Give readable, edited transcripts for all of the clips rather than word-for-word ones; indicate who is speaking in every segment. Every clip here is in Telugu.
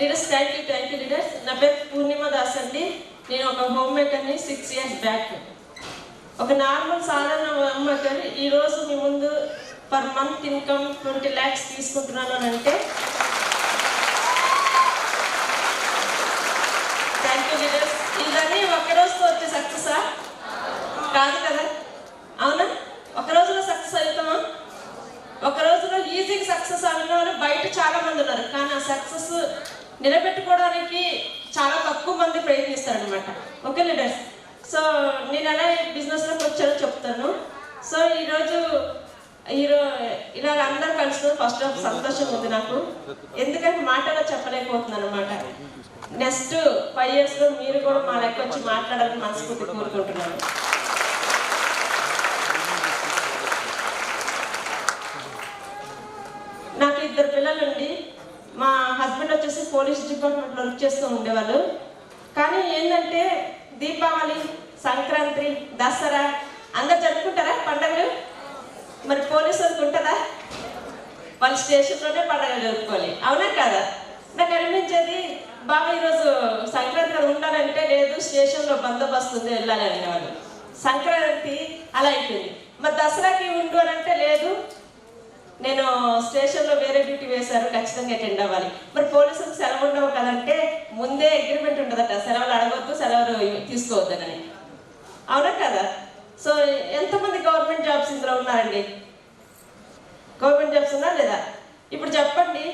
Speaker 1: Leaders thank you leaders. నా పేరు పూర్ణిమ దాస్ అండి. నేను ఒక హోమ్ మేకర్ని 6 years బ్యాక్. ఒక నార్మల్ సాధారణ హోమ్ మేకర్ ఈరోజు మీ ముందు పర్ మంత్ ఇన్కమ్ 20 lakhs తీసుకుంటున్నాను అని అంటే థ్యాంక్ యూ లీడర్స్. ఇవన్నీ ఒక రోజుతో వచ్చే సక్సెసా కాదు కదా, అవునా? ఒక రోజులో సక్సెస్ అవుతామా? ఒక రోజులో ఈజీగా సక్సెస్ అన్న వాళ్ళు బయట చాలా మంది ఉన్నారు, కానీ ఆ సక్సెస్ నిలబెట్టుకోవడానికి చాలా తక్కువ మంది ప్రయత్నిస్తారనమాట. ఓకే లీడర్స్, సో నేను ఎలా బిజినెస్లోకి వచ్చానో చెప్తాను. సో ఈరోజు ఇలా అందరూ కలిసి ఫస్ట్ ఆఫ్ సంతోషంగా ఉంది నాకు, ఎందుకంటే మాటలో చెప్పలేకపోతున్నాను అనమాట. నెక్స్ట్ 5 yearsలో మీరు కూడా మా లెక్క వచ్చి మాట్లాడాలని మనస్ఫూర్తి కోరుకుంటున్నాను. నాకు 2 పిల్లలుండి, మా హస్బెండ్ వచ్చేసి పోలీస్ డిపార్ట్మెంట్లో వర్క్ చేస్తూ ఉండేవాళ్ళు. కానీ ఏంటంటే దీపావళి, సంక్రాంతి, దసరా అందరు జరుపుకుంటారా పండుగలు? మరి పోలీసు వాళ్ళకి ఉంటుందా? వాళ్ళ స్టేషన్లోనే పండుగ జరుపుకోవాలి, అవునా కదా? నాకు అనిపించేది, బాబా ఈరోజు సంక్రాంతి కదా ఉండాలంటే లేదు, స్టేషన్లో బందోబస్తు ఉంది వెళ్ళాలి అనేవాళ్ళు. సంక్రాంతి అలా అయిపోయింది. మరి దసరాకి ఉండు అని అంటే లేదు, నేను స్టేషన్లో వేరే డ్యూటీ వేశారు, ఖచ్చితంగా అటెండ్ అవ్వాలి. మరి పోలీసులకు సెలవు ఉండవు కదంటే ముందే అగ్రిమెంట్ ఉంటుందట, సెలవులు అడగొద్దు, సెలవులు తీసుకోవద్దని, అవునా కదా? సో ఎంతమంది గవర్నమెంట్ జాబ్స్ ఇందులో ఉన్నారండి? గవర్నమెంట్ జాబ్స్ ఉన్నా లేదా? ఇప్పుడు చెప్పండి,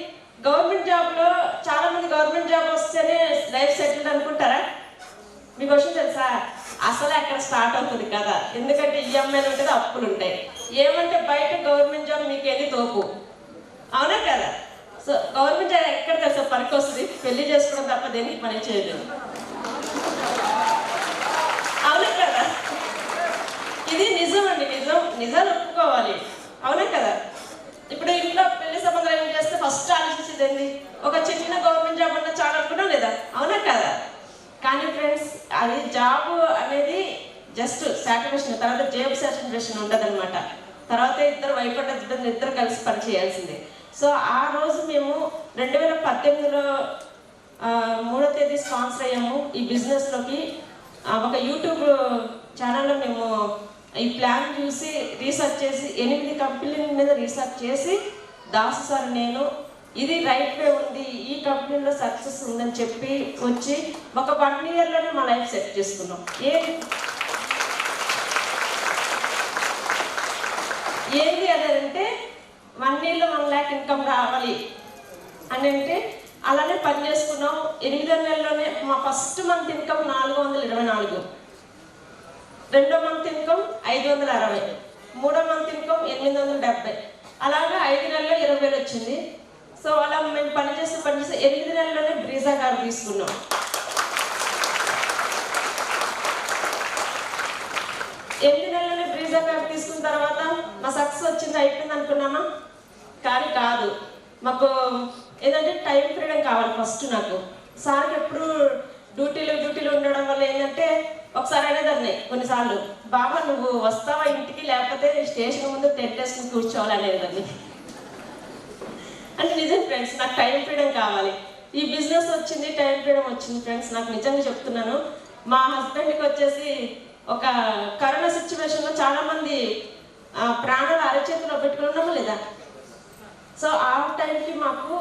Speaker 1: గవర్నమెంట్ జాబ్లో చాలా మంది గవర్నమెంట్ జాబ్ వస్తేనే లైఫ్ సెటిల్డ్ అనుకుంటారా? మీకు విషయం తెలుసా? అసలు అక్కడ స్టార్ట్ అవుతుంది కదా, ఎందుకంటే ఈఎంఐలు ఉంటుంది, అప్పులు ఉంటాయి. ఏమంటే బయట గవర్నమెంట్ జాబ్ మీకు వెళ్ళి తోపు, అవునా కదా? సో గవర్నమెంట్ జాబ్ ఎక్కడ తెలుసా పనికి వస్తుంది? పెళ్లి చేసుకోవడం తప్ప దేనికి పని చేయలేదు, అవునా కదా? ఇది నిజం అండి, నిజాలు ఒప్పుకోవాలి, అవునా కదా? ఇప్పుడు ఇంట్లో పెళ్లి సంబంధాలు ఏం చేస్తే ఫస్ట్ ఆలోచించేది ఏంది? ఒక చిన్న గవర్నమెంట్ జాబ్ అన్నా చాలా అనుకున్నాం లేదా, అవునా కదా? కానీ ఫ్రెండ్స్, అది జాబ్ అనేది జస్ట్ సాటిస్ఫాక్షన్, తర్వాత జాబ్ సాటిస్ఫాక్షన్ ఉంటుంది అనమాట. తర్వాత ఇద్దరు వైఫ్ అండ్ హస్బెండ్ ఇద్దరు కలిసి పని చేయాల్సిందే. సో ఆ రోజు మేము 2018లో 3వ తేదీ స్పాన్సర్ అయ్యాము ఈ బిజినెస్లోకి. ఒక యూట్యూబ్ ఛానల్లో మేము ఈ ప్లాన్ చూసి రీసెర్చ్ చేసి 8 కంపెనీల మీద రీసెర్చ్ చేసి, దాసు సార్ నేను ఇది రైట్ వే ఉంది, ఈ కంపెనీలో సక్సెస్ ఉందని చెప్పి వచ్చి ఒక 1 yearలోనే మా లైఫ్ సెట్ చేసుకున్నాం. ఏంటి అదంటే 1 yearలో 1 lakh ఇన్కమ్ రావాలి అని అంటే అలానే పని చేసుకున్నాం. 8వ నెలలోనే మా ఫస్ట్ మంత్ ఇన్కమ్ 424, 2వ మంత్ ఇన్కమ్ 560, 3వ మంత్ ఇన్కమ్ 870, అలాగా 5 నెలల్లో 20,000 వచ్చింది. సో అలా మేము పనిచేసి 8 నెలల్లోనే బ్రీజా కార్ తీసుకున్నాం. 8 నెలల్లోనే బ్రీజా కార్ తీసుకున్న తర్వాత మా సక్సెస్ వచ్చింది, అయిపోయింది అనుకున్నామా? కానీ కాదు, మాకు ఏదంటే టైం ఫ్రీడమ్ కావాలి ఫస్ట్. నాకు సార్కి ఎప్పుడు డ్యూటీలు ఉండడం వల్ల ఏంటంటే ఒకసారి అనేదాన్ని కొన్నిసార్లు, బాబా నువ్వు వస్తావా ఇంటికి, లేకపోతే స్టేషన్ ముందు టెంట్ వేసుకుని కూర్చోవాలి అనేదాన్ని. అంటే నిజం ఫ్రెండ్స్, నాకు టైం ఫ్రీడమ్ కావాలి. ఈ బిజినెస్ వచ్చింది, టైం ఫ్రీడమ్ వచ్చింది ఫ్రెండ్స్. నాకు నిజంగా చెప్తున్నాను, మా హస్బెండ్కి వచ్చేసి ఒక కరోనా సిచ్యువేషన్లో చాలామంది ప్రాణాలు అరచేతిలో పెట్టుకుని ఉన్నాము లేదా? సో ఆ టైంకి మాకు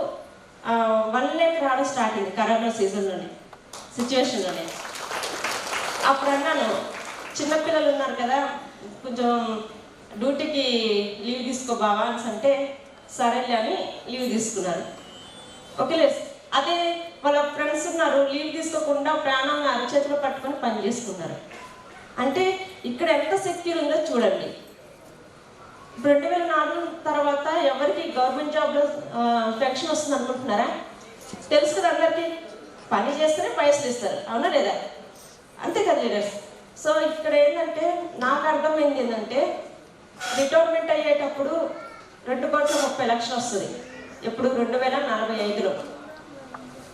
Speaker 1: 1 lakh రావడం స్టార్ట్ అయింది కరోనా సీజన్లోనే, సిచ్యువేషన్లోనే. అప్పుడు అన్నాను, చిన్నపిల్లలు ఉన్నారు కదా, కొంచెం డ్యూటీకి లీవ్ తీసుకో బావా అని అంటే సరేలే అని లీవ్ తీసుకున్నారు. ఓకేలే, అదే వాళ్ళ ఫ్రెండ్స్ ఉన్నారు, లీవ్ తీసుకోకుండా ప్రాణాలను అరచేతిలో పట్టుకొని పని చేసుకున్నారు. అంటే ఇక్కడ ఎంత సెక్యూర్ ఉందో చూడండి. 2004 తర్వాత ఎవరికి గవర్నమెంట్ జాబ్లో పెన్షన్ వస్తుంది అనుకుంటున్నారా? తెలుసు కదా అందరికీ, పని చేస్తేనే పైసలు ఇస్తారు, అవునా లేదా? అంతే కదా లీడర్స్? సో ఇక్కడ ఏంటంటే నాకు అర్థమైంది ఏంటంటే, రిటైర్మెంట్ అయ్యేటప్పుడు 2,30,00,000 వస్తుంది, ఎప్పుడు 2045లో.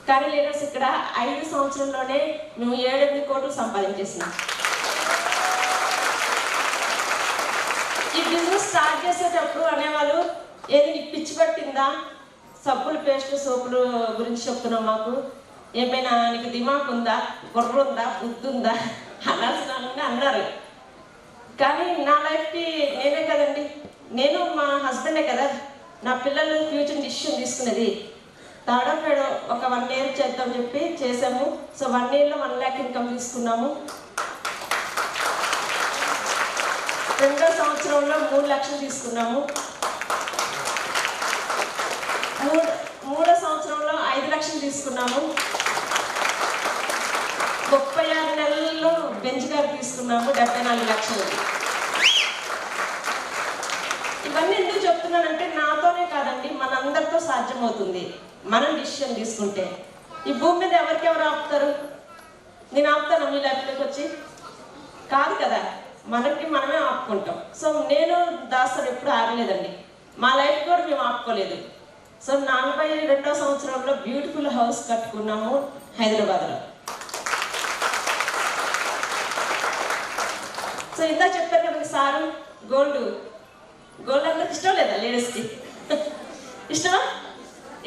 Speaker 1: కానీ లీడర్స్ ఇక్కడ 5 సంవత్సరంలోనే మేము 7-8 కోట్లు సంపాదించేసినాం. ఈ బిజినెస్ స్టార్ట్ చేసేటప్పుడు అనేవాళ్ళు, ఏది నీకు పిచ్చి పట్టిందా, సబ్బులు పేస్ట్ సోపులు గురించి చెప్తున్నావు మాకు, ఏమైనా నీకు దిమాక్ ఉందా, బుర్ర ఉందా, బుద్ధి ఉందా అనాల్సిన అన్నారు. కానీ నా లైఫ్కి నేనే కదండి, నేను మా హస్బెండే కదా నా పిల్లలు ఫ్యూచర్ డిసిషన్ తీసుకునేది. తాడో పేడో ఒక 1 year చేద్దాం చెప్పి చేసాము. సో 1 yearలో 1 lakh ఇన్కమ్ తీసుకున్నాము. 2వ సంవత్సరంలో 3 లక్షలు తీసుకున్నాము. 3వ సంవత్సరంలో 5 లక్షలు తీసుకున్నాము. 36 నెలల్లో బెంచ్ గారు తీసుకున్నాము 74 లక్షలు. ఇవన్నీ ఎందుకు చెప్తున్నానంటే నాతోనే కాదండి, మనందరితో సాధ్యమవుతుంది మనం డిసిషన్ తీసుకుంటే. ఈ భూమి మీద ఎవరికెవరు ఆపుతారు? నేను ఆపుతాను మీ లైఫ్లోకి వచ్చి? కాదు కదా, మనకి మనమే ఆపుకుంటాం. సో నేను దాసర్ ఎప్పుడు ఆగలేదండి, మా లైఫ్ కూడా మేము ఆపుకోలేదు. సో 42వ సంవత్సరంలో బ్యూటిఫుల్ హౌస్ కట్టుకున్నాము హైదరాబాద్లో. సో ఇందా చెప్పారు కదా సారు, గోల్డ్ అందరికి ఇష్టం లేదా? లేడీస్కి ఇష్టమా?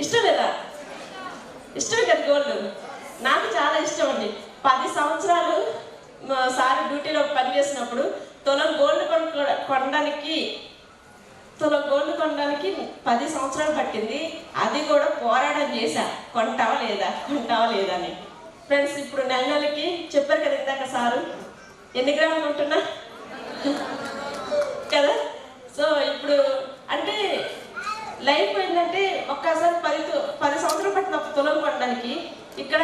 Speaker 1: ఇష్టం లేదా? ఇష్టమే కదా గోల్డ్. నాకు చాలా ఇష్టం అండి. 10 సంవత్సరాలు సార్ డ్యూటీలో పనిచేసినప్పుడు తులం గోల్డ్ కొనడానికి 10 సంవత్సరాలు పట్టింది. అది కూడా పోరాటం చేశా, కొంటావా లేదా అని. ఫ్రెండ్స్, ఇప్పుడు నెలకి చెప్పారు కదా ఇందాక సారు, ఎన్ని గ్రాములు కొంటున్నా కదా. సో ఇప్పుడు అంటే లైఫ్ ఏంటంటే ఒక్కసారి 10 సంవత్సరాలు పట్టిన ఒక తులం కొనడానికి ఇక్కడ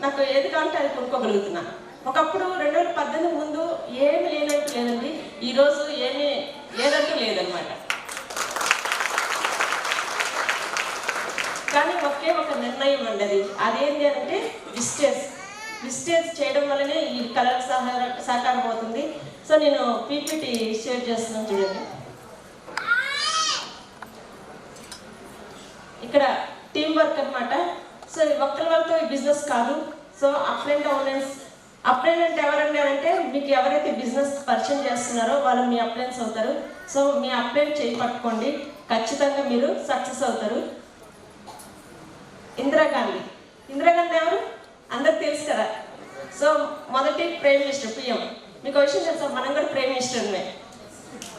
Speaker 1: నాకు ఏది కావాలంటే అది కొనుక్కోగలుగుతున్నా. ఒకప్పుడు 2018 ముందు ఏమి లేనట్టు లేదండి, ఈరోజు ఏమీ లేదంటూ లేదనమాట. కానీ ఒకే ఒక నిర్ణయం అండి, అదేంటి అంటే విజిటేజ్ చేయడం వల్లనే ఈ కళలకు సహకారం అవుతుంది. సో నేను పీపీటీ షేర్ చేస్తున్నాను చూడండి. ఇక్కడ టీం వర్క్ అనమాట. సో ఒక్కరి వాళ్ళతో ఈ బిజినెస్ కాదు. సో అప్లైన్ అంటే ఎవరండి అంటే మీకు ఎవరైతే బిజినెస్ పరిచయం చేస్తున్నారో వాళ్ళు మీ అప్లైన్స్ అవుతారు. సో మీ అప్లైన్ చేయి పట్టుకోండి, ఖచ్చితంగా మీరు సక్సెస్ అవుతారు. ఇందిరాగాంధీ ఎవరు అందరికి తెలుసు కదా. సో మొదటి ప్రైమ్ మినిస్టర్ పిఎం. మీకు విషయం తెలుసా, మనం కూడా ప్రైమ్ మినిస్టర్మే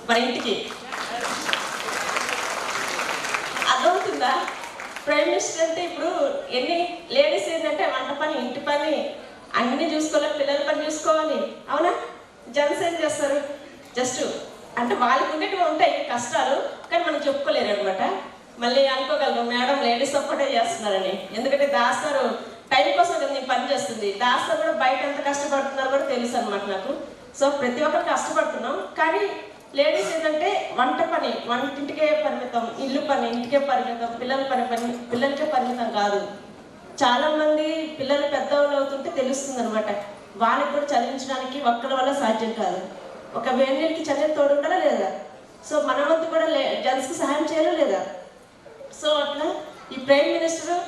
Speaker 1: మన ఇంటికి. అర్థమవుతుందా? ప్రైమ్ మినిస్టర్ అంటే ఇప్పుడు ఎన్ని లేడీస్ ఏంటంటే వంట పని, ఇంటి పని అన్ని చూసుకోవాలి, పిల్లల పని చూసుకోవాలి, అవునా? జెంట్స్ ఏం చేస్తారు, జస్ట్ అంటే వాళ్ళకి ఉండేటివి ఉంటాయి కష్టాలు, కానీ మనం చెప్పుకోలేరు అనమాట. మళ్ళీ అనుకోగలరు మేడం లేడీస్ సపోర్టే చేస్తున్నారని. ఎందుకంటే దాస్తారు టైం కోసం కదా నేను పని చేస్తుంది. దాస్తారు కూడా బయట ఎంత కష్టపడుతున్నారో కూడా తెలుసు అనమాట నాకు. సో ప్రతి ఒక్కరు కష్టపడుతున్నాం, కానీ లేడీస్ ఏంటంటే వంటింటికే పరిమితం, ఇల్లు పని ఇంటికే పరిమితం, పిల్లలకే పరిమితం కాదు. చాలా మంది పిల్లలు పెద్దవాళ్ళు అవుతుంటే తెలుస్తుంది అనమాట, వాళ్ళకి కూడా చదివించడానికి ఒక్కరి వల్ల సాధ్యం కాదు. ఒక వేడికి చదివి తోడు ఉండాలా లేదా? సో మన వంతు కూడా జెంట్స్కి సహాయం చేయాలా లేదా? సో అట్లా ఈ ప్రైమ్ మినిస్టర్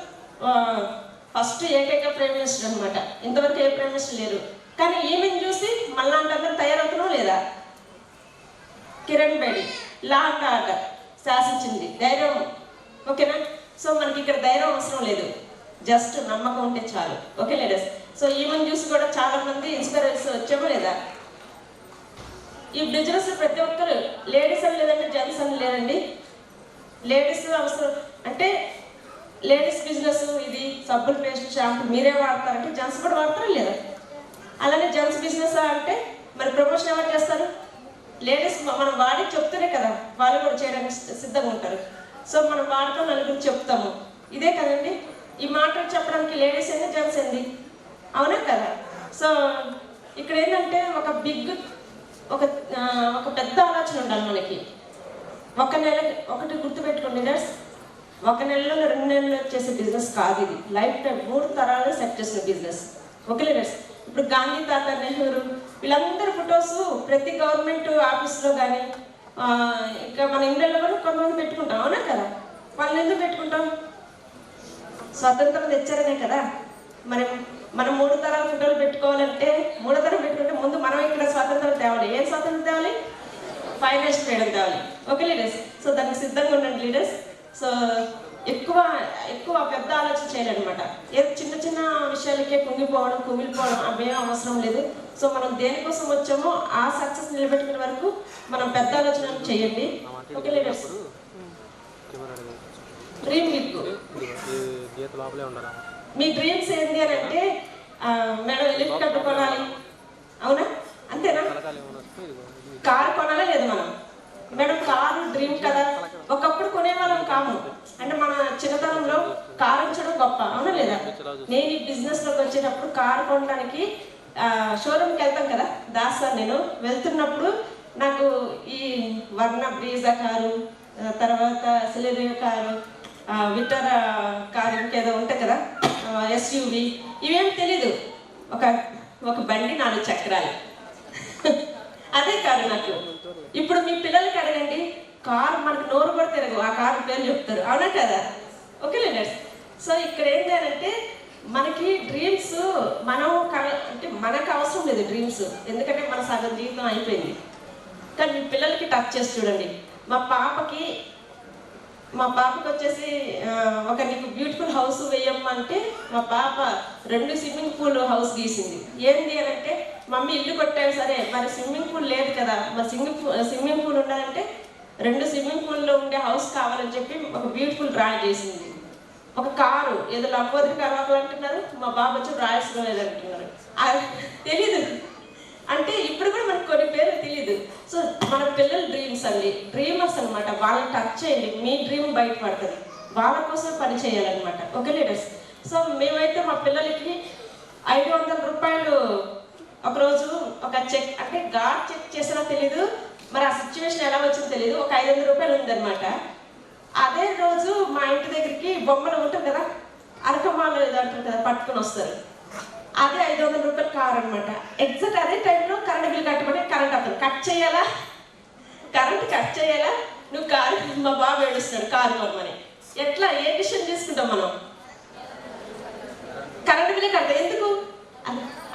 Speaker 1: ఫస్ట్ ఏకైక ప్రైమ్ మినిస్టర్ అనమాట. ఇంతవరకు ఏ ప్రైమ్ మినిస్టర్ లేరు. కానీ ఈమెను చూసి మళ్ళాంటి అందరూ తయారవుతున్నాం లేదా? Kiran Bedi law and order శాసించింది, ధైర్యం. ఓకేనా? సో మనకి ఇక్కడ ధైర్యం అవసరం లేదు, జస్ట్ నమ్మకం ఉంటే చాలు. Okay ladies? సో ఈమెను చూసి కూడా చాలా మంది ఇన్స్పిరేషన్ వచ్చామో లేదా? ఈ బిజినెస్ ప్రతి ఒక్కరు లేడీస్ అని లేదండి, జెంట్స్ అని లేదండి. లేడీస్ అవసరం అంటే లేడీస్ బిజినెస్ ఇది సబ్బులు పేస్ట్ షాంపూ మీరే వాడతారంటే జెంట్స్ కూడా వాడతారా లేదా? అలానే జెంట్స్ బిజినెస్ అంటే మరి ప్రమోషన్ ఎవరు చేస్తారు? లేడీస్ మనం వాడి చెప్తూనే కదా వాళ్ళు కూడా చేయడానికి సిద్ధంగా ఉంటారు. సో మనం వాడతాం, నలుగురికి చెప్తాము, ఇదే కదండి. ఈ మాటలు చెప్పడానికి లేడీస్ ఏంది, జెంట్స్ ఏంది, అవునా కదా? సో ఇక్కడ ఏంటంటే ఒక పెద్ద ఆలోచన ఉండాలి మనకి. ఒకటి గుర్తుపెట్టుకోండి లీడర్స్, 1 నెలలో 2 నెలలు చేసే బిజినెస్ కాదు ఇది. లైఫ్ టైం 3 తరాలు సెట్ చేసిన బిజినెస్. Okay leaders? ఇప్పుడు గాంధీ తాత, నెహ్రూ వీళ్ళందరూ ఫొటోస్ ప్రతి గవర్నమెంట్ ఆఫీస్లో కానీ ఇంకా మన ఇండియాలో కూడా కొంతమంది పెట్టుకుంటాం, అవునా కదా? వాళ్ళని ఎందుకు పెట్టుకుంటాం? స్వతంత్రం తెచ్చారనే కదా. మరి మనం 3 తరాల ఫోటోలు పెట్టుకోవాలంటే 3వ తరం పెట్టుకుంటే ముందు మనం ఇక్కడ స్వాతంత్రం తేవాలి. ఏం స్వాతంత్రం తేవాలి? ఫైనాన్స్ ఫ్రీడమ్ తేవాలి. Okay leaders? సో దానికి సిద్ధంగా ఉండండి లీడర్స్. సో ఎక్కువ ఎక్కువ పెద్ద ఆలోచన చేయాలన్నమాట. ఏదో చిన్న చిన్న విషయాలకే కుంగిపోవడం కుమిలిపోవడం అవేం అవసరం లేదు. సో మనం దేనికోసం వచ్చామో ఆ సక్సెస్ నిలబెట్టుకునే వరకు మనం పెద్ద ఆలోచన చేయండి. Okay leaders, dream big. మీ డ్రీమ్స్ ఏంటి అని అంటే మేడం లిఫ్ట్ కట్టుకోవాలి, అవునా? అంతేనా? కారు కొనాలా లేదు మనం? మేడం కారు డ్రీమ్ కదా, ఒకప్పుడు కొనేవాళ్ళం కాము. అంటే మన చిన్నతనంలో కారు ఉంచడం గొప్ప, అవునా లేదా? నేను ఈ బిజినెస్ లోకి వచ్చేటప్పుడు కారు కొనడానికి షోరూమ్కి వెళ్తాం కదా, దాస్తాను. నేను వెళ్తున్నప్పుడు నాకు ఈ వర్ణ బ్రీజా కారు, తర్వాత సిలెరియో కారు, విటర్ కారు, ఇంకేదో ఉంటాయి కదా ఎస్యూవి, ఇవేం తెలీదు. ఒక ఒక బండి 4 చక్రాలు అదే కారు నాకు. ఇప్పుడు మీ పిల్లలకి అడగండి, కారు మనకు నోరు కూడా తిరగదు, ఆ కారు పేరు చెప్తారు, అవునా కదా? ఓకే లీడర్స్, సో ఇక్కడ ఏం చేయాలంటే మనకి డ్రీమ్స్ మనం అంటే మనకు అవసరం లేదు డ్రీమ్స్, ఎందుకంటే మన సగం జీవితం అయిపోయింది. కానీ మీ పిల్లలకి టచ్ చేసి చూడండి. మా పాపకి వచ్చేసి ఒక నీకు బ్యూటిఫుల్ హౌస్ వేయమ్మంటే మా పాప 2 స్విమ్మింగ్ పూల్ హౌస్ గీసింది. ఏంటి అని అంటే మమ్మీ ఇల్లు కొట్టావు సరే, మరి స్విమ్మింగ్ పూల్ లేదు కదా, మరి స్విమ్మింగ్ పూల్ ఉండాలంటే 2 స్విమ్మింగ్ పూల్లో ఉండే హౌస్ కావాలని చెప్పి ఒక బ్యూటిఫుల్ డ్రాయింగ్ చేసింది. ఒక కారు, ఏదో లంబోదరి కారు ఒకరు అంటున్నారు, మా బాబు వచ్చి రాయల్స్లో లేదంటున్నారు. తెలీదు అంటే ఇప్పుడు కూడా మనకు కొన్ని పేర్లు తెలియదు. సో మన పిల్లల డ్రీమ్స్ అండి, డ్రీమర్స్ అనమాట. వాళ్ళని టచ్ చేయండి, మీ డ్రీమ్ బయటపడుతుంది. వాళ్ళ కోసం పని చేయాలన్నమాట. ఓకే లీడర్స్, సో మేమైతే మా పిల్లలకి 500 రూపాయలు ఒకరోజు ఒక చెక్, అంటే గాడ్ చెక్ చేసినా తెలీదు, మరి ఆ సిచ్యువేషన్ ఎలా వచ్చిందో తెలియదు, ఒక 500 రూపాయలు ఉందన్నమాట. అదే రోజు మా ఇంటి దగ్గరికి బొమ్మలు ఉంటుంది కదా, అరకమాలు ఏదో అంటారు కదా, పట్టుకుని వస్తారు. అదే 500 రూపాయల కారు అనమాట. ఎగ్జాక్ట్ అదే టైంలో కరెంట్ బిల్ కట్టమంటే కరెంట్ అతను కట్ చేయాలా, కరెంట్ కట్ చేయాలా, నువ్వు కారు, మా బాబు ఏడుస్తున్నాడు కారు కొనమని. ఎట్లా ఏ డిసిషన్ తీసుకుంటాం మనం? కరెంట్ బిల్లే కడతాం, ఎందుకు?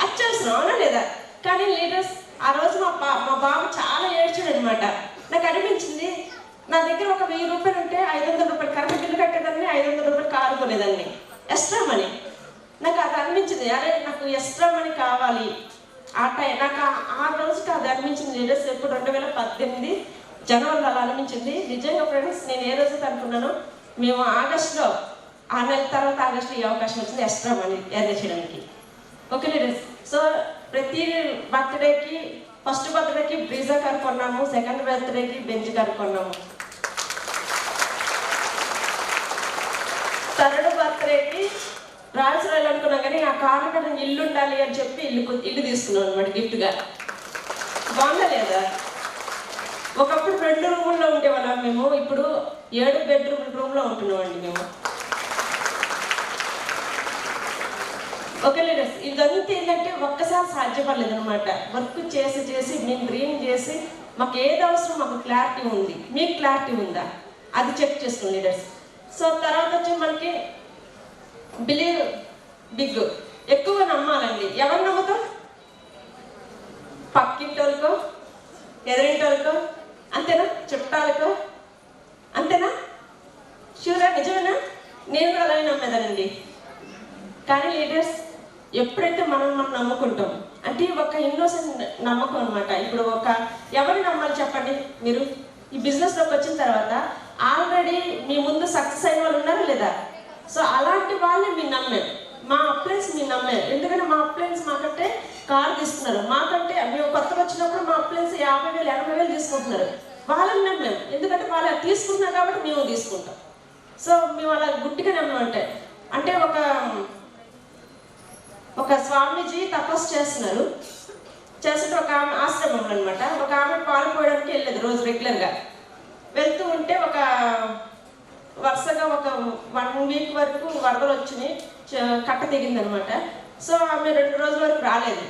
Speaker 1: అత్యవసరం, అవునా లేదా? కానీ లీడర్స్ ఆ రోజు మా బాబు చాలా ఏడ్చాడు అనమాట. నాకు అనిపించింది, నా దగ్గర ఒక 1000 రూపాయలు ఉంటే 500 రూపాయలు కరెంట్ బిల్లు కట్టేదాన్ని, 500 రూపాయలు కారు కొనేదాన్ని, ఎక్స్ట్రా మనీ. నాకు అది అనిపించింది, అరే నాకు ఎక్స్ట్రా మనీ కావాలి. నాకు ఆ రోజుకి అది అనిపించింది లీడర్స్. ఎప్పుడు 2018 జనవరిలో అలా అనిపించింది. నిజంగా ఫ్రెండ్స్, నేను ఏ రోజు అనుకున్నాను, మేము ఆగస్టులో 6 నెలల తర్వాత ఆగస్టులో ఈ అవకాశం వచ్చింది ఎక్స్ట్రా మనీ ఎర్న్ చేయడానికి. ఓకే లీడర్స్, సో ప్రతి బర్త్డేకి, ఫస్ట్ బర్త్డేకి బ్రీజా కారు కొన్నాము, సెకండ్ బర్త్డేకి బెంజ్ కారు కొన్నాము, థర్డ్ బర్త్డేకి రాయల్స్ రాయల్ అనుకున్నాం. కానీ ఆ కారు కదా ఇల్లు ఉండాలి అని చెప్పి ఇల్లు తీసుకున్నాం అనమాట గిఫ్ట్గా. బాగుందా లేదా? ఒకప్పుడు 2 రూముల్లో ఉండేవాళ్ళం మేము, ఇప్పుడు 7 బెడ్రూమ్ రూమ్లో ఉంటున్నామండి మేము. ఓకే లీడర్స్, ఇదంతా ఏంటంటే ఒక్కసారి సాధ్యపడలేదు అనమాట. వర్క్ చేసి మేము డ్రీమ్ చేసి మాకు ఏది అవసరం, మాకు క్లారిటీ ఉంది. మీకు క్లారిటీ ఉందా అది చెక్ చేసుకోండి లీడర్స్. సో తర్వాత వచ్చి మనకి బిలీవ్ బిగ్, ఎక్కువ నమ్మాలండి. ఎవరు నమ్ముతాం? పక్కింటోళ్ళకో, ఎదురింటోళ్ళకో, అంతేనా? చుట్టాలకో, అంతేనా? షూరా? నిజమేనా? నేను కూడా అలాగే నమ్మేదానండి. కానీ లీడర్స్ ఎప్పుడైతే మనం నమ్ముకుంటాం అంటే ఒక ఇన్నోసెంట్ నమ్మకం అనమాట. ఇప్పుడు ఎవరిని నమ్మాలి చెప్పండి మీరు? ఈ బిజినెస్లోకి వచ్చిన తర్వాత ఆల్రెడీ మీ ముందు సక్సెస్ అయిన వాళ్ళు ఉన్నారు లేదా? సో అలాంటి వాళ్ళని మీరు నమ్మారు, మా అప్లయన్స్ మీరు నమ్మారు. ఎందుకంటే మా అప్లయన్స్ మాకంటే కారు తీసుకున్నారు, మాకంటే మేము కొత్తగా వచ్చినప్పుడు మా అప్లయన్స్ 50,000 80,000 తీసుకుంటున్నారు. వాళ్ళని నమ్మాము, ఎందుకంటే వాళ్ళు తీసుకుంటున్నారు కాబట్టి మేము తీసుకుంటాం. సో మేము అలా గుట్టిగా నమ్మామంటే, అంటే ఒక స్వామీజీ తపస్సు చేస్తున్నారు, చేస్తుంటే ఒక ఆమె ఆశ్రమంలో అనమాట. ఒక ఆమె పాలు పోయడానికి వెళ్ళేది రోజు రెగ్యులర్గా. వెళ్తూ ఉంటే వరుసగా ఒక 1 వీక్ వరకు వరదలు వచ్చినాయి, కట్ట తెగింది అనమాట. సో ఆమె 2 రోజుల వరకు రాలేదు.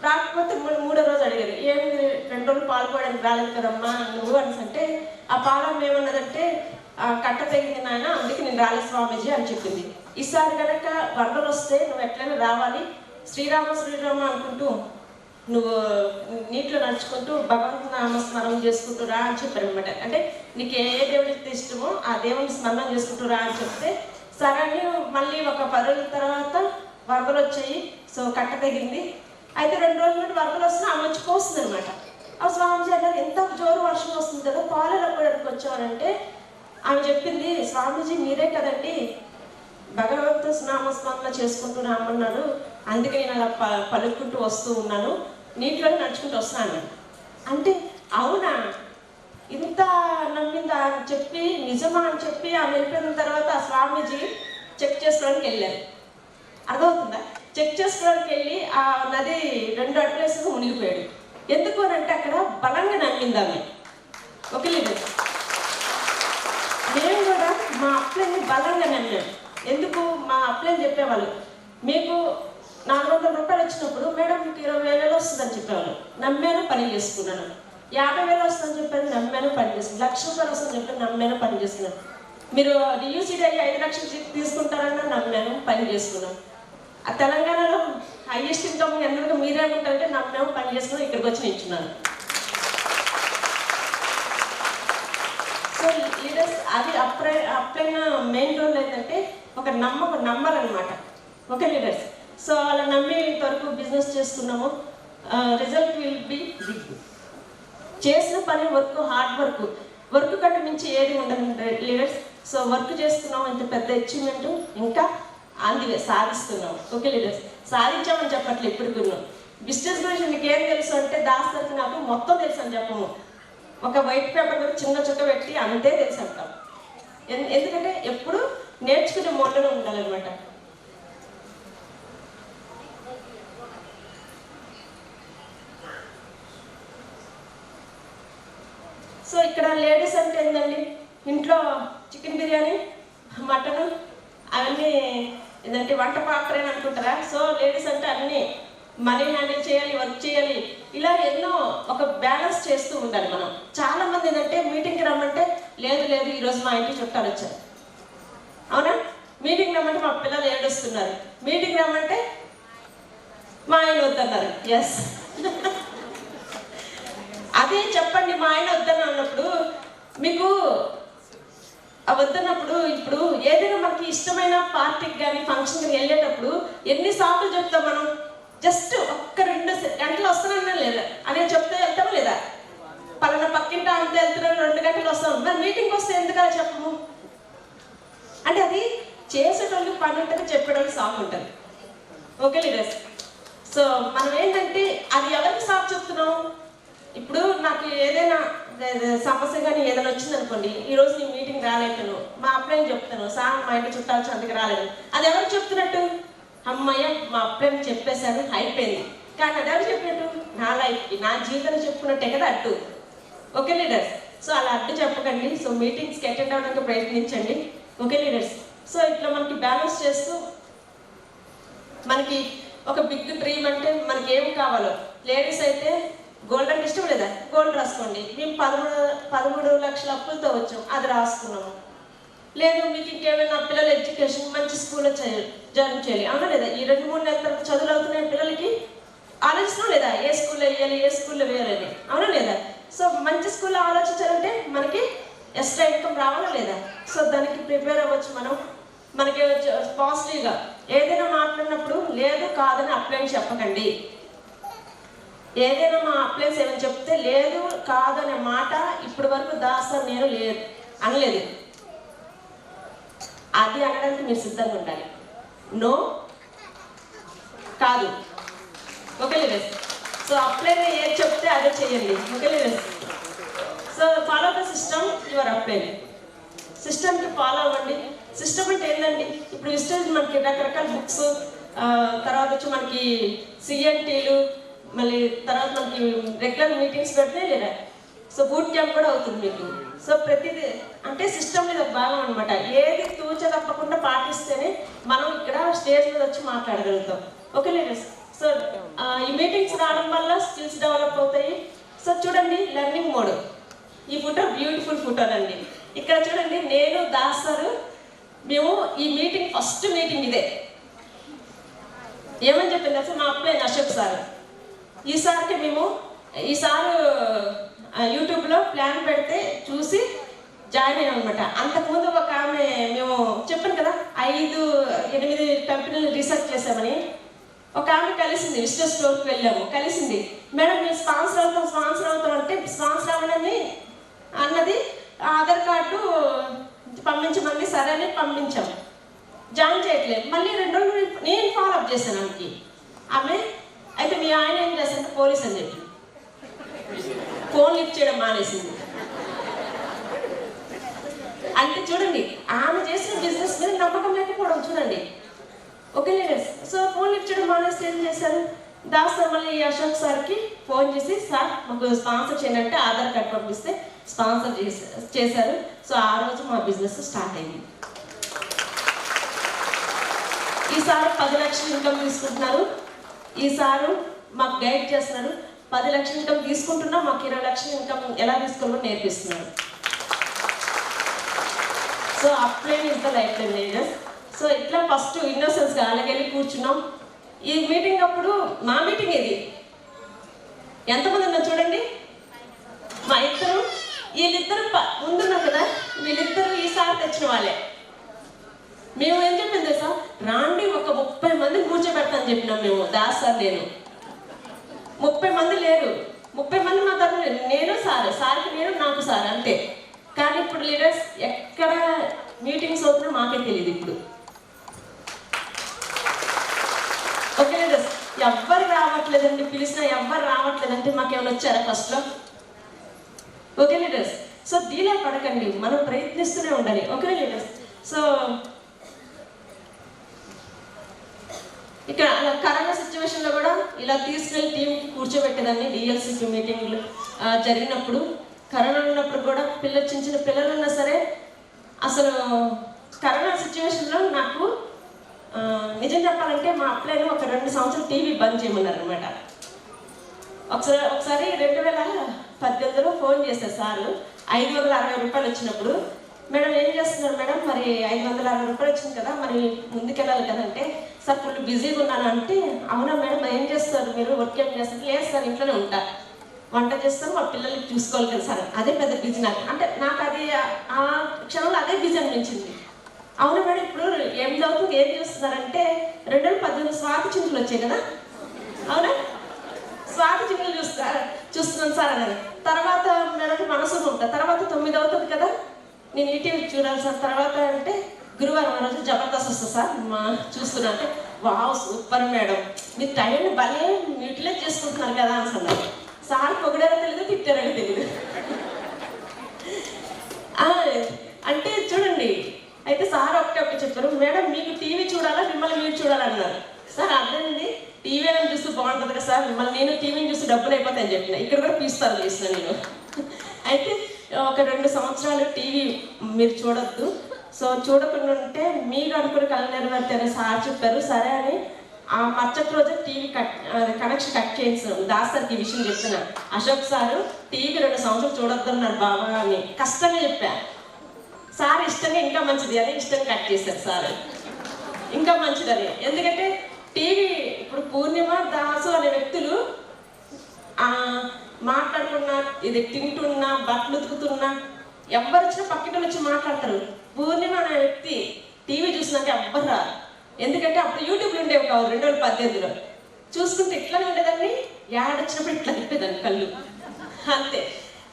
Speaker 1: రాకపోతే 3వ రోజు అడిగారు, ఏమి 2 రోజులు పాలు పోయడానికి రాలేదు కదమ్మా నువ్వు అనేసి అంటే, ఆ పాలమ్మ ఏమన్నదంటే, కట్ట తెగింది నాయన, అందుకే నేను రాలేదు స్వామీజీ అని చెప్పింది. ఈసారి కనుక వరదలు వస్తే నువ్వు ఎట్లయినా రావాలి, శ్రీరామ శ్రీరామ అనుకుంటూ నువ్వు నీటిలో నడుచుకుంటూ భగవంతుని నామస్మరణ చేసుకుంటూ రా అని చెప్పారు అనమాట. అంటే నీకు ఏ దేవుడికి ఇష్టమో ఆ దేవుని స్మరణ చేసుకుంటూ రా అని చెప్తే సరే అని మళ్ళీ ఒక 10 రోజుల తర్వాత వరదలు వచ్చాయి. సో కట్ట తగింది. అయితే 2 రోజుల నుండి వరదలు వస్తున్నా ఆమె వచ్చి పోస్తుంది అనమాట. ఆ స్వామీజీ అన్నారు ఎంత జోరు వర్షం వస్తుంది కదా పాలు వెళ్ళకపోవడానికి వచ్చామనంటే ఆమె చెప్పింది, స్వామీజీ మీరే కదండి భగవంతు నామస్మరణ చేసుకుంటూ రామన్నారు, అందుకే నేను అలా పలుకుంటూ వస్తూ ఉన్నాను, నీటిలో నడుచుకుంటూ వస్తున్నాను అంటే అవునా ఇంత నమ్మిందా అని చెప్పి నిజమా అని చెప్పి ఆమె వెళ్ళిపోయిన తర్వాత ఆ స్వామీజీ చెక్ చేసుకోవడానికి వెళ్ళారు. అర్థమవుతుందా? చెక్ చేసుకోవడానికి వెళ్ళి ఆ నది 2 అడుగులు వేసుకుని మునిగిపోయాడు. ఎందుకు అని అంటే అక్కడ బలంగా నమ్మింది ఆమె. ఓకే లేదు, మేము కూడా మా అప్లైని బలంగా నమ్మాం. ఎందుకు మా అప్లైని చెప్పేవాళ్ళు మీకు 400 రూపాయలు వచ్చినప్పుడు మేడం మీకు 20,000 వస్తుందని చెప్పేవాళ్ళు. నమ్మాను, పని చేసుకున్నాను. 50,000 వస్తుందని చెప్పాను, నమ్మాను, పని చేసుకున్నాను. 1,00,000 రూపాయలు వస్తుందని చెప్పాను, నమ్మాను, పని చేసుకున్నాను. మీరు డియూసీడీ 5 లక్షలు తీసుకుంటారన్నా నమ్మాను, పని చేసుకున్నాం. ఆ తెలంగాణలో హైయెస్ట్ ఇన్కమ్ ఎందుకు మీరేమంటారంటే నమ్మాము, పని చేసుకున్నాం, ఇక్కడికి వచ్చి నిల్చున్నాను. సో లీడర్స్ అది అప్లైన మెయిన్ రోల్ ఏంటంటే ఒక నమ్మాలన్నమాట. ఓకే లీడర్స్, సో అలా నమ్మి ఇంతవరకు బిజినెస్ చేసుకున్నాము. Result will be big. చేసిన పని హార్డ్ వర్క్ కంటే మించి ఏది ఉండదు లీడర్స్. సో వర్క్ చేస్తున్నాం, ఇంత పెద్ద అచీవ్మెంట్ ఇంకా అందువే సాధిస్తున్నాం. ఓకే లీడర్స్, సాధించామని చెప్పట్లేదు ఇప్పుడు. బిజినెస్ గురించి మీకు ఏం తెలుసు అంటే దాస్తరికి నాకు మొత్తం తెలుసు అని చెప్పము. ఒక వైట్ పేపర్ మీద చిన్న చుక్క పెట్టి అంతే తెలుసు అంటాం. ఎందుకంటే ఎప్పుడు నేర్చుకునే మోడ్లో ఉండాలన్నమాట. సో ఇక్కడ లేడీస్ అంటే ఏంటండి, ఇంట్లో చికెన్ బిర్యానీ, మటన్ అవన్నీ ఏంటంటే వంట పాత్ర అని అనుకుంటారా? సో లేడీస్ అంటే అన్నీ మనీ హ్యాండిల్ చేయాలి, వర్క్ చేయాలి, ఇలా ఎన్నో ఒక బ్యాలెన్స్ చేస్తూ ఉండాలి మనం. చాలా మంది ఏంటంటే మీటింగ్కి రమ్మంటే లేదు ఈరోజు మా ఇంటికి చుట్టాలు వచ్చారు, అవునా? మీటింగ్ రమ్మంటే మా పిల్లలు ఏడుస్తున్నారు, మీటింగ్ రమ్మంటే మా ఆయన వద్దన్నారు. ఎస్ అదే చెప్పండి, మా ఆయన వద్దన్న అన్నప్పుడు మీకు వద్దన్నప్పుడు ఇప్పుడు ఏదైనా మనకి ఇష్టమైన పార్టీకి కానీ ఫంక్షన్కి కానీ వెళ్ళేటప్పుడు ఎన్ని సార్లు చెప్తాం మనం? జస్ట్ ఒక్క 2 గంటలు వస్తానన్నా లేదా అనే చెప్తే వెళ్తామా లేదా? పలానా పక్కింటి అంతా వెళ్తున్నాం 2 గంటలు వస్తాం. మరి మీటింగ్కి వస్తే ఎందుకలా చెప్పము? అంటే అది చేసేటోళ్ళకి పని ఉంటుంది, చెప్పేటోళ్ళకి సాకు ఉంటుంది. ఓకే లీడర్స్, సో మనం ఏంటంటే అది ఎవరికి సాకు చెప్తున్నాం? ఇప్పుడు నాకు ఏదైనా సమస్య కానీ ఏదైనా వచ్చింది అనుకోండి, ఈరోజు నీ మీటింగ్ రాలేకపోయాను, మా అప్లైని చెప్తాను, సార్ మా ఇంటి చుట్టాల్సి అందుకు రాలేదు, అది ఎవరికి చెప్తున్నట్టు? అమ్మయ్య మా అప్లైని చెప్పేశాను, అయిపోయింది. కానీ అది ఎవరు చెప్పినట్టు? నా లైఫ్కి, నా జీవితాన్ని చెప్పుకున్నట్టే కదా అడ్డు. ఓకే లీడర్స్, సో అలా అడ్డు చెప్పకండి. సో మీటింగ్స్కి అటెండ్ అవ్వడానికి ప్రయత్నించండి. ఓకే లీడర్స్, సో ఇట్లా మనకి బ్యాలెన్స్ చేస్తూ మనకి ఒక బిగ్ డ్రీమ్ అంటే మనకి ఏం కావాలో, లేడీస్ అయితే గోల్డ్ అంటే ఇష్టం లేదా? గోల్డ్ రాసుకోండి. మేము 13 లక్షల అప్పులతో వచ్చాం, అది రాసుకున్నాము. లేదు మీకు ఇంకేమైనా పిల్లల ఎడ్యుకేషన్ మంచి స్కూల్లో జాయిన్ చేయాలి, అవునా లేదా? ఈ 2-3 నెలల తర్వాత చదువులు అవుతున్నాయి పిల్లలకి, ఆలోచిస్తున్నాం లేదా? ఏ స్కూల్లో వేయాలి, ఏ స్కూల్లో వేయాలని, అవునా లేదా? సో మంచి స్కూల్లో ఆలోచించాలంటే మనకి ఎక్స్ట్రా ఇన్కమ్ రావాలా లేదా? సో దానికి ప్రిపేర్ అవ్వచ్చు మనం. మనకి పాజిటివ్గా ఏదైనా మాట్లాడినప్పుడు లేదు కాదని అప్లై చెప్పకండి. ఏదైనా మా అప్లైన్స్ ఏమైనా చెప్తే లేదు కాదనే మాట ఇప్పటి వరకు దాస్తా నేను లేదు అనలేదు. అది అనడానికి మీరు సిద్ధంగా ఉండాలి. నో కాదు. ఓకే లీడర్స్, సో అప్లైన్ ఏది చెప్తే అదే చేయండి. Okay leaders, so follow the system your upline. సిస్టమ్కి ఫాలో అవ్వండి. సిస్టమ్ అంటే ఏంటండి? ఇప్పుడు విస్టేజ్ మనకి రకరకాల బుక్స్, తర్వాత వచ్చి మనకి సిఎన్టీలు, మళ్ళీ తర్వాత మనకి రెగ్యులర్ మీటింగ్స్ పెడితే లేదా సో బూట్ క్యాంప్ కూడా అవుతుంది మీకు. సో ప్రతిదీ అంటే సిస్టమ్ మీద భాగం అనమాట. ఏది తూచ తప్పకుండా పాటిస్తేనే మనం ఇక్కడ స్టేజ్ మీద వచ్చి మాట్లాడగలుగుతాం. ఓకే లీడర్స్, సో ఈ మీటింగ్స్ రావడం వల్ల స్కిల్స్ డెవలప్ అవుతాయి. సో చూడండి లెర్నింగ్ మోడ్. ఈ ఫోటో బ్యూటిఫుల్ ఫోటో అండి. ఇక్కడ చూడండి నేను దాస్ సారు మేము ఈ మీటింగ్ ఫస్ట్ మీటింగ్ ఇదే. ఏమని చెప్పింది అసలు మా అప్లై అశోక్ సార్ ఈసారికి మేము ఈసారి యూట్యూబ్లో ప్లాన్ పెడితే చూసి జాయిన్ అయ్యాం అనమాట. అంతకుముందు ఒక ఆమె మేము చెప్పాను కదా 5-8 కంపెనీలు రీసెర్చ్ చేసామని, ఒక ఆమె కలిసింది. విజిటర్ స్టోర్కి వెళ్ళాము, కలిసింది. మేడం మేము స్పాన్సర్ అవుతాం అంటే స్పాన్సర్ అవ్వనని అన్నది. ఆధార్ కార్డు పంపించమని సరే అని పంపించాము. జాయిన్ చేయట్లేదు. మళ్ళీ 2 రోజులు నేను ఫాలోఅప్ చేశాను ఆమె. అయితే మీ ఆయన ఏం చేస్తారంటే పోలీస్ అని చెప్పి ఫోన్ లిఫ్ట్ చేయడం మానేసింది. అంటే చూడండి, ఆమె చేసిన బిజినెస్ మీద నమ్మకం లేకపోవడం చూడండి. Okay leaders. So phone lift చేయడం మానేసి ఏం చేశారు, దాస్తారు మళ్ళీ అశోక్ సార్కి ఫోన్ చేసి సార్ మాకు స్పాన్సర్ చేయండి అంటే ఆధార్ కార్డ్ పంపిస్తే స్పాన్సర్ చేశారు. సో ఆ రోజు మా బిజినెస్ స్టార్ట్ అయింది. ఈసారి 10 లక్షలు ఇన్కమ్ తీసుకుంటున్నారు. ఈసారి మాకు గైడ్ చేస్తున్నారు. 10 లక్షల ఇన్కమ్ తీసుకుంటున్నా మాకు 20 లక్షల ఇన్కమ్ ఎలా తీసుకోవాలో నేర్పిస్తున్నారు. So upline is the life line leaders. So ఇట్లా ఫస్ట్ ఇన్నోసెన్స్గా అలాగెళ్ళి కూర్చున్నాం. ఈ మీటింగ్ అప్పుడు మా మీటింగ్ ఇది ఎంతమంది ఉన్నారు చూడండి. మా ఇద్దరు వీళ్ళిద్దరు ముందున్నారు కదా, వీళ్ళిద్దరు ఈసారి తెచ్చిన వాళ్ళే. మేము ఏం చెప్పింది తెలుసా, రాండి ఒక 30 మందిని కూర్చోబెడతాను చెప్పినాం మేము. దాస్ సార్ నేను 30 మంది లేరు, 30 మంది మా తరఫున నేను సార్కి నేను నాకు సార్ అంతే. కానీ ఇప్పుడు లీడర్స్ ఎక్కడ మీటింగ్స్ అవుతున్నా మాకే తెలియదు ఇప్పుడు. ఓకే లీడర్స్, ఎవ్వరు రావట్లేదండి, పిలిచినా ఎవ్వరు రావట్లేదంటే మాకేమైనా వచ్చారా ఫస్ట్లో? Okay leaders. సో డీలే పడకండి, మనం ప్రయత్నిస్తూనే ఉండాలి. Okay leaders. సో ఇక్కడ కరోనా సిచ్యువేషన్లో కూడా ఇలా తీసుకెళ్ళి టీంకి కూర్చోబెట్టేదాన్ని. డిఎల్సిపి మీటింగ్లు జరిగినప్పుడు, కరోనా ఉన్నప్పుడు కూడా చిన్న చిన్న పిల్లలు ఉన్నా సరే, అసలు కరోనా సిచ్యువేషన్లో నాకు నిజం చెప్పాలంటే మా అప్లైలో ఒక 2 సంవత్సరాలు టీవీ బంద్ చేయమన్నారు అనమాట. ఒకసారి 2018లో ఫోన్ చేశారు సార్, 560 రూపాయలు వచ్చినప్పుడు. మేడం ఏం చేస్తున్నారు మేడం, మరి 560 రూపాయలు వచ్చింది కదా, మరి ముందుకెళ్ళాలి కదంటే, సార్ ఫుల్ బిజీగా ఉన్నాను అంటే, అవునా మేడం ఏం చేస్తారు మీరు, వర్క్ ఏం చేస్తారు? లేదు సార్ ఇంట్లోనే ఉంటా, వంట చేస్తాను, మా పిల్లలకి చూసుకోవాలి కదా సార్, అదే పెద్ద బిజీ నాకు. అంటే నాకు అది ఆ క్షణంలో అదే బిజీ అనిపించింది. అవునా మేడం ఇప్పుడు ఏం చదువుతుంది ఏం చేస్తున్నారంటే, 2018 స్వాతి చింతలు వచ్చాయి కదా, అవునా స్వాతి చింతలు చూస్తున్నాను సార్ అని. తర్వాత మేడం మనసులో ఉంటా. తర్వాత 9 అవుతుంది కదా, నేను ఈటీవీ చూడాలి సార్. తర్వాత అంటే గురువారం ఆ రోజు జబర్దస్త్ వస్తుంది సార్ చూస్తున్నా అంటే, వావ్ సూపర్ మేడం, మీరు టైంని భలే యూటిలైజ్ చేసుకుంటున్నారు కదా అనుకున్నారు. సార్ పొగిడారో తెలియదు, తిట్టారో తెలియదు. అంటే చూడండి, అయితే సార్ ఒకటే చెప్పారు, మేడం మీకు టీవీ చూడాలా మిమ్మల్ని మీరు చూడాలన్నారు. సార్ అర్థమైంది, టీవీ అని చూస్తూ బాగుంటుంది కదా సార్, మిమ్మల్ని నేను టీవీని చూస్తూ డబ్బులు అయిపోతాయని చెప్పిన. ఇక్కడ కూడా పీస్తారు చేసిన నేను. అయితే ఒక 2 సంవత్సరాలు టీవీ మీరు చూడొద్దు, సో చూడకుండా ఉంటే మీరు అనుకుని కళ్ళు నెరవేరుతారని సార్ చెప్పారు. సరే అని ఆ మరుసటి రోజు టీవీ కనెక్షన్ కట్ చేయించాను. దాస్ సార్కి ఈ విషయం చెప్తున్నా, అశోక్ సారు టీవీ 2 సంవత్సరాలు చూడొద్దు అన్నారు బాబా అని కష్టంగా చెప్పా. సార్ ఇష్టంగా ఇంకా మంచిది అని ఇష్టంగా కట్ చేశారు సార్, ఇంకా మంచిదని. ఎందుకంటే టీవీ ఇప్పుడు పూర్ణిమ దాసు అనే వ్యక్తులు మాట్లాడుకున్నా, ఇది తింటున్నా, బట్టలు ఉతుకుతున్నా, ఎవరు వచ్చినా పక్కింటి వచ్చి మాట్లాడతారు. పూర్ణిమ అనే వ్యక్తి టీవీ చూసినాక ఎవ్వరు రారు. ఎందుకంటే అప్పుడు యూట్యూబ్లో ఉండేవి కావు. 2018లో చూసుకుంటే ఇట్లానే ఉండేదాన్ని, యాడొచ్చినప్పుడు ఇట్లా తిప్పేదాన్ని కళ్ళు అంతే,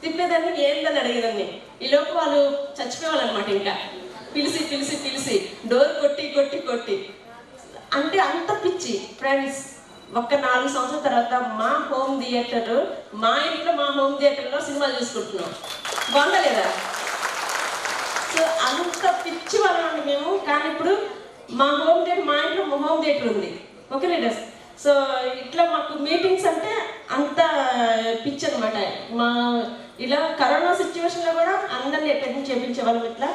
Speaker 1: తిప్పేదాన్ని ఏందని అడిగేదాన్ని. ఈలోపు వాళ్ళు చచ్చిపోవాలన్నమాట. ఇంకా పిలిచి పిలిచి పిలిచి డోర్ కొట్టి కొట్టి కొట్టి అంటే అంత పిచ్చి. ఫ్రెండ్స్ ఒక 4 సంవత్సరాల తర్వాత మా హోమ్ థియేటర్, మా ఇంట్లో మా హోమ్ థియేటర్లో సినిమాలు చూసుకుంటున్నాం. బాగుందా లేదా? సో అంత పిచ్చి వాళ్ళండి మేము. కానీ ఇప్పుడు మా హోమ్ థియేటర్, మా ఇంట్లో మా హోమ్ థియేటర్ ఉంది. Okay leaders. సో ఇట్లా మాకు మీటింగ్స్ అంటే అంత పిచ్చి అనమాట. మా ఇలా కరోనా సిచ్యువేషన్లో కూడా అందరినీ అటెండ్ చేయించేవాళ్ళం ఇట్లా.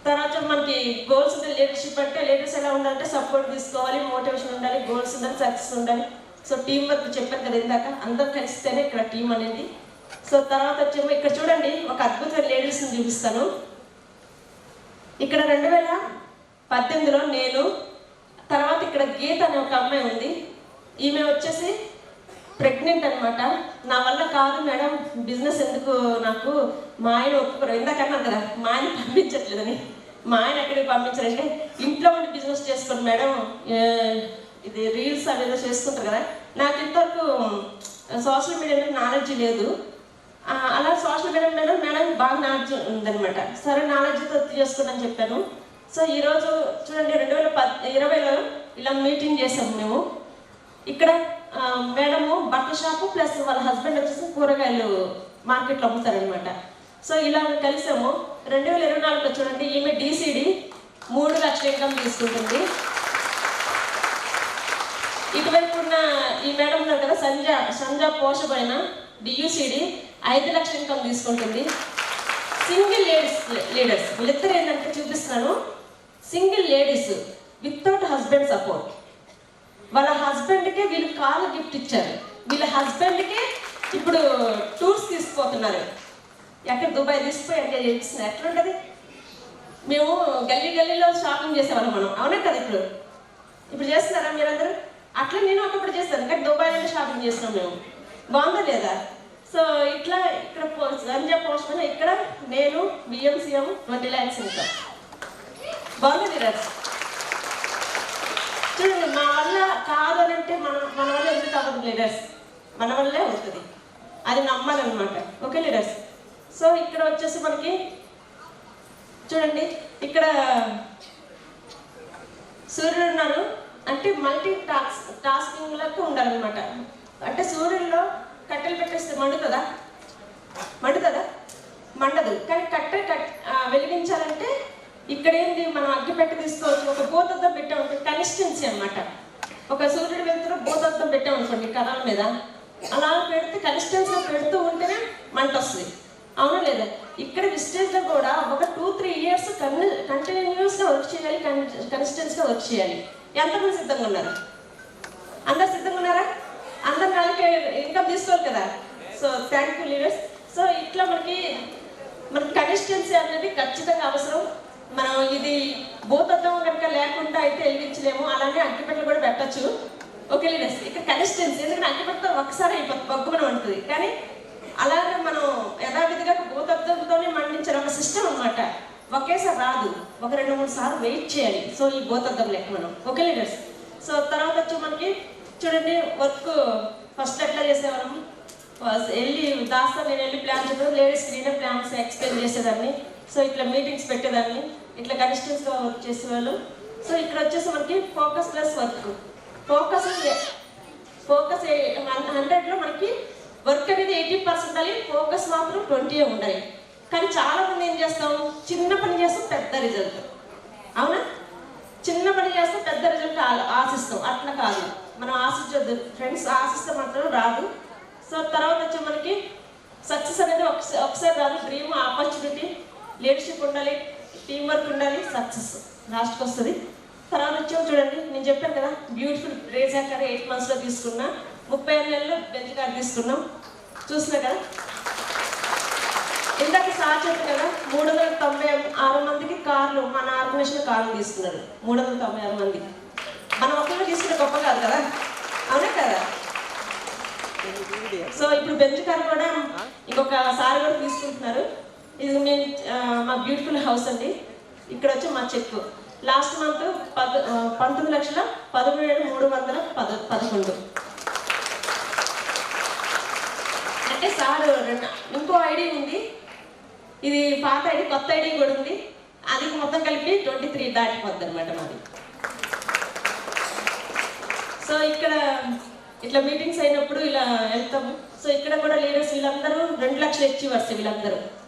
Speaker 1: తర్వాత మనకి గోల్స్ ఉంటే లీడర్షిప్ అంటే లీడర్స్ ఎలా ఉండాలంటే సపోర్ట్ తీసుకోవాలి, మోటివేషన్ ఉండాలి, గోల్స్ ఉండాలి, సక్సెస్ ఉండాలి. సో టీం వర్క్ చెప్పాను కదా ఇందాక, అందరు కలిస్తేనే ఇక్కడ టీం అనేది. సో తర్వాత వచ్చేమో ఇక్కడ చూడండి, ఒక అద్భుతమైన లేడీస్ని చూపిస్తాను. ఇక్కడ 2018లో నేను, తర్వాత ఇక్కడ గీత అనే ఒక అమ్మాయి ఉంది. ఈమె వచ్చేసి ప్రెగ్నెంట్ అనమాట. నా వల్ల కాదు మేడం బిజినెస్ ఎందుకు, నాకు మా ఆయన ఒప్పుకోరు. ఇందాకన్నాను కదా మా ఆయన పంపించట్లేదని. మా ఆయన ఎక్కడికి పంపించారంటే ఇంట్లో ఉండి బిజినెస్ చేసుకోండి మేడం, ఇది రీల్స్ అవి ఏదో చేసుకుంటారు కదా. నాకు ఇంతవరకు సోషల్ మీడియా మీద నాలెడ్జ్ లేదు. అలా సోషల్ మీడియా మీద మేడం బాగా నాలెడ్జ్ ఉందనమాట. సరే నాలెడ్జ్తో చేసుకుంటాను చెప్పాను. సో ఈరోజు చూడండి 2020లో ఇలా మీటింగ్ చేసాము మేము. ఇక్కడ మేడము బట్టల షాపు ప్లస్ వాళ్ళ హస్బెండ్ వచ్చేసి కూరగాయలు మార్కెట్లో అమ్ముతారనమాట. సో ఇలా కలిసాము. 2024లో చూడండి ఈమె DCD 3 లక్షల ఇన్కమ్ తీసుకుంటుంది. ఇటువైపు ఉన్న ఈ మేడం ఉన్నారు కదా సంజ పోషపైన DUCD 5 లక్షల ఇన్కమ్ తీసుకుంటుంది. సింగిల్ లీడర్స్ వీళ్ళిద్దరు ఏంటంటే చూపిస్తున్నాను. Single ladies without husband support. వాళ్ళ హస్బెండ్కే వీళ్ళు కారు గిఫ్ట్ ఇచ్చారు. వీళ్ళ హస్బెండ్కే ఇప్పుడు టూర్స్ తీసుకుపోతున్నారు. ఎక్కడ దుబాయ్ తీసుకుపోయి ఎంజాయ్ చేస్తున్నారు. ఎట్లుంటుంది? మేము గల్లీలో షాపింగ్ చేసేవాళ్ళం మనం, అవునా కదా? ఇప్పుడు చేస్తున్నారా మీరందరూ? అట్లా నేను ఒకప్పుడు చేస్తాను, కానీ దుబాయ్లో షాపింగ్ చేసినాం మేము. బాగుందా లేదా? సో ఇట్లా ఇక్కడ సంజ పోస్ట్ ఇక్కడ నేను BMCM 20 lakhs ఇంకా బాగుంది లీడర్స్. చూడండి, మా వల్ల కాదు అని అంటే మన వల్ల ఎందుకు అవ్వదు లీడర్స్? మన వల్లే అవుతుంది, అది నమ్మాలన్నమాట. Okay leaders? సో ఇక్కడ వచ్చేసి మనకి చూడండి, ఇక్కడ సూర్యుడు ఉన్నారు అంటే మల్టీ టాస్కింగ్లకు ఉండాలన్నమాట. అంటే సూర్యుల్లో కట్టెలు పెట్టేస్తే మండుతుందా? మండదు. కానీ కట్టె వెలిగించాలంటే ఇక్కడ ఏంటి, మనం అగ్గిపెట్టె తీసుకోవచ్చు. ఒక భూతద్దం పెట్టామనుకోండి, కన్సిస్టెన్సీ అనమాట. ఒక సూర్యుడు వెళ్తున్న భూతద్దం పెట్టామనుకోండి కర్రల మీద, అలా పెడితే కన్సిస్టెన్సీలో పెడుతూ ఉంటేనే మంట వస్తుంది, అవునా లేదా? ఇక్కడ విస్టేజ్లో కూడా ఒక 2-3 years కంటిన్యూస్గా వర్క్ చేయాలి, కన్సిస్టెన్సీగా వర్క్ చేయాలి. ఎంతమంది సిద్ధంగా ఉన్నారు? అందరు సిద్ధంగా ఉన్నారా? అందరు నాలుగు ఇన్కమ్ తీసుకోవాలి కదా. So thank you leaders. So ఇట్లా మనకి కన్సిస్టెన్సీ అనేది ఖచ్చితంగా అవసరం. మనం ఇది భూతత్వం కనుక లేకుండా అయితే వెలిగించలేము. అలానే అగ్గిపెట్టలు కూడా పెట్టచ్చు. Okay leaders? ఇక్కడ కన్సిస్టెన్సీ, ఎందుకంటే అగ్గిపెట్టతో ఒకసారి అయిపోతుంది, బొగ్గుమని ఉంటుంది. కానీ అలాగే మనం యథావిధిగా భూతత్వంతోనే మండించిన ఒక సిస్టమ్ అనమాట. ఒకేసారి రాదు, ఒక 2-3 సార్లు వెయిట్ చేయాలి. సో ఈ భూతత్వం లెక్క మనం. Okay leaders? సో తర్వాత వచ్చి మనకి చూడండి వర్క్ ఫస్ట్ ఎట్లా చేసేవాళ్ళం, వెళ్ళి నేను వెళ్ళి ప్లాన్ చెప్పాను, లేడీస్కి నేనే ప్లాన్స్ ఎక్స్ప్లెయిన్ చేసేదాన్ని. సో ఇట్లా మీటింగ్స్ పెట్టేదాన్ని, ఇట్లా కన్సిస్టెన్స్గా వర్క్ చేసేవాళ్ళు. సో ఇక్కడ వచ్చేసి మనకి ఫోకస్ ప్లస్ వర్క్. ఫోకస్ 100లో మనకి వర్క్ అనేది 80% ఉండాలి, ఫోకస్ మాత్రం 20 ఉండాలి. కానీ చాలా మంది ఏం చేస్తాం, చిన్న పని చేస్తాం పెద్ద రిజల్ట్, అవునా? చిన్న పని చేస్తాం పెద్ద రిజల్ట్ ఆశిస్తాం. అట్లా కాదు, మనం ఆశించొద్దు ఫ్రెండ్స్, ఆశిస్తే మాత్రం రాదు. సో తర్వాత వచ్చి మనకి సక్సెస్ అనేది ఒకసారి రాదు. డ్రీమ్, ఆపర్చునిటీ, లీడర్షిప్ ఉండాలి, టీం వర్క్ ఉండాలి, సక్సెస్ లాస్ట్కి వస్తుంది. తర్వాత వచ్చాము చూడండి, నేను చెప్పాను కదా బ్యూటిఫుల్ రేజా కార్ 8 monthsలో తీసుకున్నా, 35 నెలలు బెంజ్ కార్ తీసుకున్నాం. చూసినా కదా ఇందాక సార్ చెప్పాను కదా, 396 మందికి కార్లు, మన ఆర్గనైజేషన్ కార్లు తీసుకున్నారు. 396 మంది మనం ఒక్కరు తీసుకునే గొప్ప కాదు కదా, అవునా కదా? సో ఇప్పుడు బెంజ్ కార్ కూడా ఇంకొక సార్ కూడా తీసుకుంటున్నారు. ఇది మేము మా బ్యూటిఫుల్ హౌస్ అండి. ఇక్కడ వచ్చి మా చెక్ లాస్ట్ మంత్ 19,17,311. అంటే సార్ ఇంకో ఐడి ఉంది, ఇది పాత ఐడి, కొత్త ఐడి కూడా ఉంది. అది మొత్తం కలిపి 23 దాటిపోద్ది అనమాట మాది. సో ఇక్కడ ఇట్లా మీటింగ్స్ అయినప్పుడు ఇలా వెళ్తాము. సో ఇక్కడ కూడా లీడర్స్ వీళ్ళందరూ 2 లక్షల అచీవర్స్.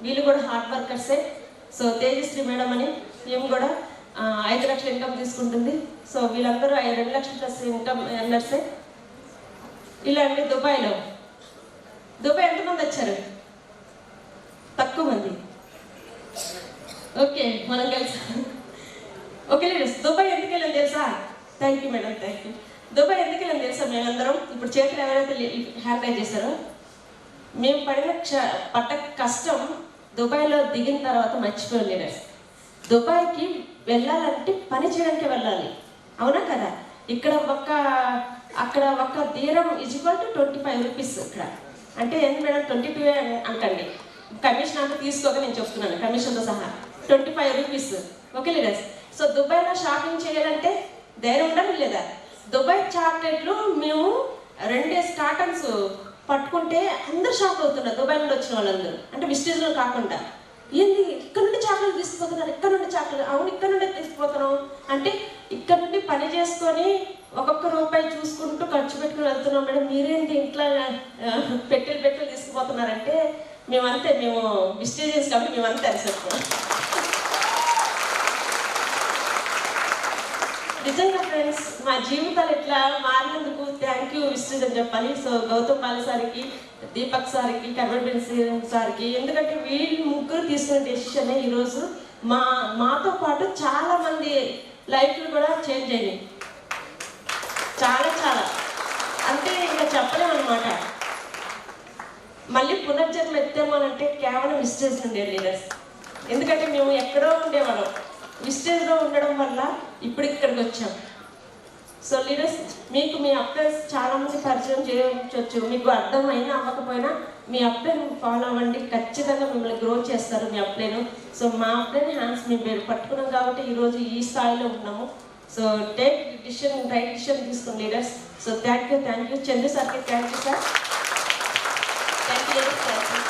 Speaker 1: వీళ్ళు కూడా హార్డ్ వర్కర్సే. సో తేజశ్రీ మేడం అని మేము కూడా 5 లక్షల ఇన్కమ్ తీసుకుంటుంది. సో వీళ్ళందరూ 2 లక్షల ప్లస్ ఇన్కమ్ ఎర్నర్సే. ఇలా అండి దుబాయ్ ఎంతమంది వచ్చారు? తక్కువ మంది. ఓకే, మనం కలిసి ఓకే లీడర్స్. దుబాయ్ ఎందుకు వెళ్ళాం తెలుసా? Thank you madam, thank you. Dubai ఎందుకు వెళ్ళాం తెలుసా? మేమందరం ఇప్పుడు చేతులు ఎవరైతే హ్యాండ్ రైజ్ చేశారో, మేము పడ్డ కష్టం దుబాయ్లో దిగిన తర్వాత మర్చిపోయాం లీడర్స్. దుబాయ్కి వెళ్ళాలంటే పని చేయడానికి వెళ్ళాలి, అవునా కదా? ఇక్కడ అక్కడ ఒక దీరం ఈజ్వల్ టు 25 రూపీస్ ఇక్కడ. అంటే ఏంటి మేడం 22 అంటండి, కమిషన్ అంతా తీసుకోక నేను చెప్తున్నాను, కమిషన్తో సహా 25 రూపీస్. Okay leaders. సో దుబాయ్లో షాపింగ్ చేయాలంటే ధైర్యం ఉండాలి లేదా? దుబాయ్ చాక్లెట్లు మేము 2 కార్టన్స్ పట్టుకుంటే అందరు షాక్ అవుతున్నారు, దుబాయ్ నుండి వచ్చిన వాళ్ళందరూ, అంటే విస్టేజ్లో కాకుండా. ఏంది ఇక్కడ నుండి చాక్లెట్ తీసుకుపోతున్నారు, ఇక్కడ నుండి చాక్లెట్, అవును ఇక్కడ నుండి తీసుకుపోతున్నాం అంటే ఇక్కడ నుండి పని చేసుకొని ఒక్కొక్క రూపాయి చూసుకుంటూ ఖర్చు పెట్టుకుని వెళ్తున్నాం మేడం, మీరేంటి ఇంట్లో పెట్టెలు తీసుకుపోతున్నారంటే మేము విస్టేజెస్ కాబట్టి మేమంతా అరిసెప్తాం. నిజంగా ఫ్రెండ్స్, మా జీవితాలు ఇట్లా మారినందుకు థ్యాంక్ యూ విస్టేజ్ అని చెప్పాలి. సో గౌతమ్ బాల సార్కి, దీపక్ సార్కి, కన్వర్బెన్ సార్కి, ఎందుకంటే వీళ్ళు ముగ్గురు తీసుకున్న డెసిషనే ఈరోజు మాతో పాటు చాలా మంది లైఫ్లు కూడా చేంజ్ అయినాయి. చాలా అంటే ఇంకా చెప్పలేమన్నమాట. మళ్ళీ పునర్జన్మ ఎత్తామనంటే కేవలం విస్టేజ్ నుండే లీడర్స్. ఎందుకంటే మేము ఎక్కడో ఉండేవాళ్ళం, విస్టేజ్లో ఉండడం వల్ల ఇప్పుడు ఇక్కడికి వచ్చాం. సో లీడర్స్, మీకు మీ అప్లైన్స్ చాలామంది పరిచయం చేయవచ్చు, మీకు అర్థమైనా అవ్వకపోయినా మీ అప్లైన్ ఫాలో అవ్వండి, ఖచ్చితంగా మిమ్మల్ని గ్రో చేస్తారు మీ అప్లైన్. సో మా అప్లైన్ హ్యాండ్స్ మేము పట్టుకున్నాం కాబట్టి ఈరోజు ఈ స్థాయిలో ఉన్నాము. So take decision, right decision తీసుకుని leaders. So thank you Chandru సార్కి thank you sir. Thank you.